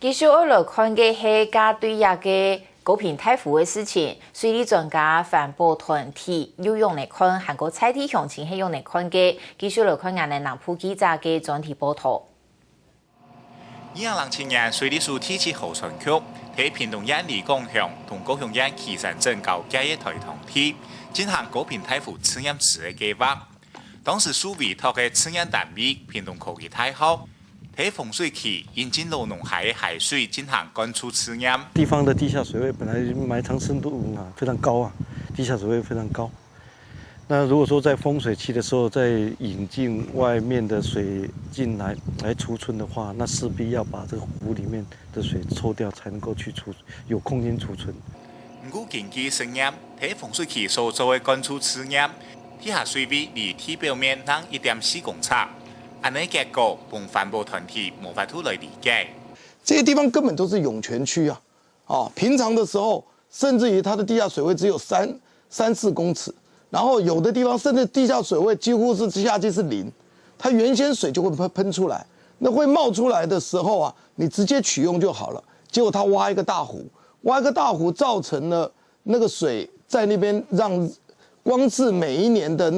继续要来看嘅係加對亞嘅高屏太湖嘅事情，水利專家環保團體又用嚟看韓國採地詳情係用嚟看嘅，繼續來看我哋南浦記者嘅專題報道。2007年水利署提起河川局，喺屏東縣李港鄉同高雄縣旗山鎮交界嘅台塘地進行高屏太湖試驗池嘅計劃。當時署委託嘅試驗單位屏東科技大學，喺豐水區引進荖濃海嘅海水進行灌輸試驗。地方的地下水位本來埋藏深度非常高啊，地下水位非常高。那如果說在豐水期的時候再引進外面的水進來儲存的話，那勢必要把這個湖裡面的水抽掉，才能夠去有空間儲存。唔過根據實驗，喺豐水期所做嘅灌輸試驗，地下水位離地表面當1.4公尺，按呢結果同環保團體無法度來理解。這些地方根本都是湧泉區啊！平常的時候，甚至於它的地下水位只有3-4公尺。然後有的地方甚至地下水位幾乎是下季是0，它原先水就會噴出來，那會冒出來的時候啊，你直接取用就好了。結果它挖一個大湖，造成了那個水在那邊讓光是每一年的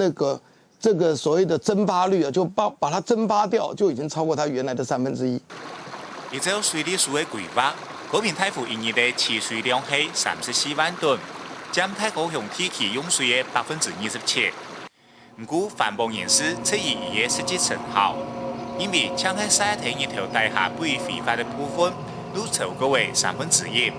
這個所謂的蒸發率啊，就把它蒸發掉，就已經超過它原來的1/3。依照水利署嘅規劃，高屏太湖一年的儲水量係34萬噸。佔太高雄地區用水嘅27%。唔過環保人士質疑伊嘅實際成效，因為搶喺沙堤一條大廈被非法嘅部分，都超過為1/3。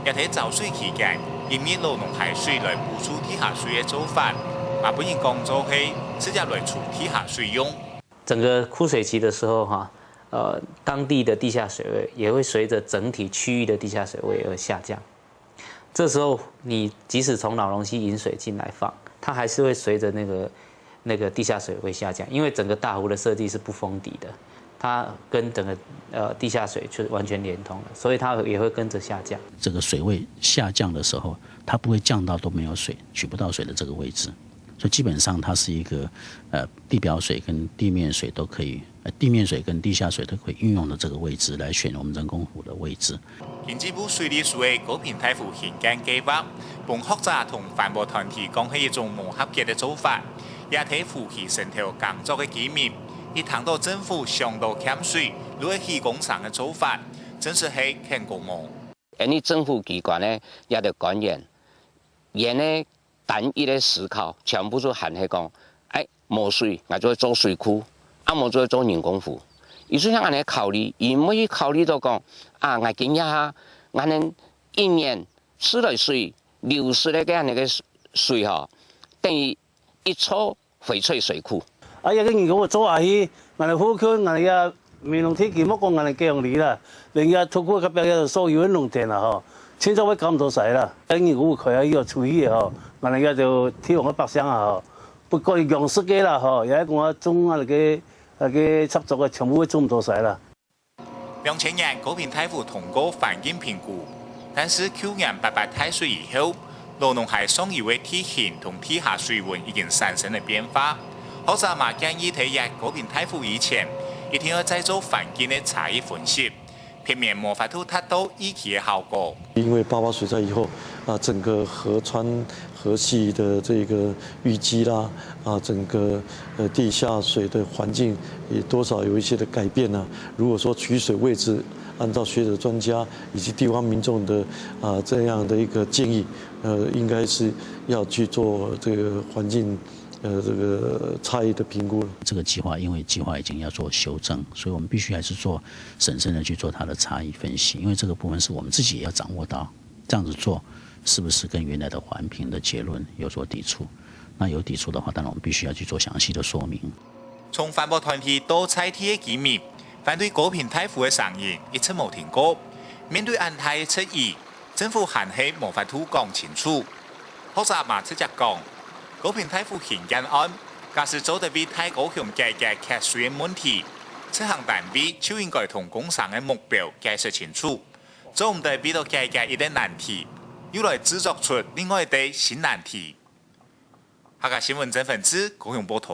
一喺造水期間，引入荖濃海水來補充地下水嘅做法，把本人講做係直接來儲地下水用。整個枯水期的時候，當地的地下水位也會隨着整體區域的地下水位而下降。這時候，你即使從荖濃溪引水進來放，它還是會隨着那個地下水位下降，因為整個大湖的設計是不封底的，它跟整個地下水就完全連通了，所以它也會跟着下降。這個水位下降的時候，它不會降到都沒有水、取不到水的這個位置，所以基本上它是一個地表水跟地面水都可以，地面水跟地下水都可以運用的這個位置來選我們人工湖的位置。經濟部水利署嘅高屏太湖興建計劃，幫學者同環保團體講係一種無合格嘅做法，也睇湖氣成條工作嘅機密，亦談到政府上到欠水，如果氣工廠嘅做法，真是係欠過忙。你政府機關呢也得官員，也呢單一嘅思考，全部都含係講，冇水，我就會做水庫，冇就會做人工湖。伊就像安尼考慮，伊唔會考慮到講我今日我能一年吃的水流失的嘅安尼嘅水等於一處翡翠水庫。有個人講我做下去，我哋湖區我哋嘅面農天氣冇講我哋計用理啦，人家土庫嗰邊嘅所有嘅農田啦千兆位搞唔到使啦。有人我佢喺呢個處理我哋就天用一百箱不過用濕嘅啦有一個種嘅插座嘅全部都做唔到晒啦。2000年高屏太湖通過環境評估，但是去年800太歲以後，荖濃海上游嘅地形同地下水溫已經產生了變化。學者嘛建議睇入高屏太湖以前，一定要再做環境嘅差異分析，避免無法度達到預期嘅效果。因為888水災以後，整個河川河系的這個淤積啦，整個地下水的環境也多少有一些的改變啊。如果說取水位置，按照學者專家以及地方民眾的這樣的一個建議，應該是要去做這個環境這個差異的評估了。這個計劃因為計劃已經要做修正，所以我們必須還是做審慎的去做它的差異分析，因為這個部分是我們自己也要掌握到，這樣子做是不是跟原來的環評的結論有所抵觸？那有抵觸的話，當然我們必須要去做詳細的說明。從環保團體到採地嘅機密，反對高屏太湖嘅聲音一直冇停過。面對安泰嘅質疑，政府還係無法度講清楚。學者嘛直接講，高屏太湖興建案，假使做得比太高雄解決缺水嘅問題，執行單位就應該同工商嘅目標解釋清楚，做唔得比到解決一啲難題，又來製作出另外一啲新難題。客家新聞曾分子高雄報道。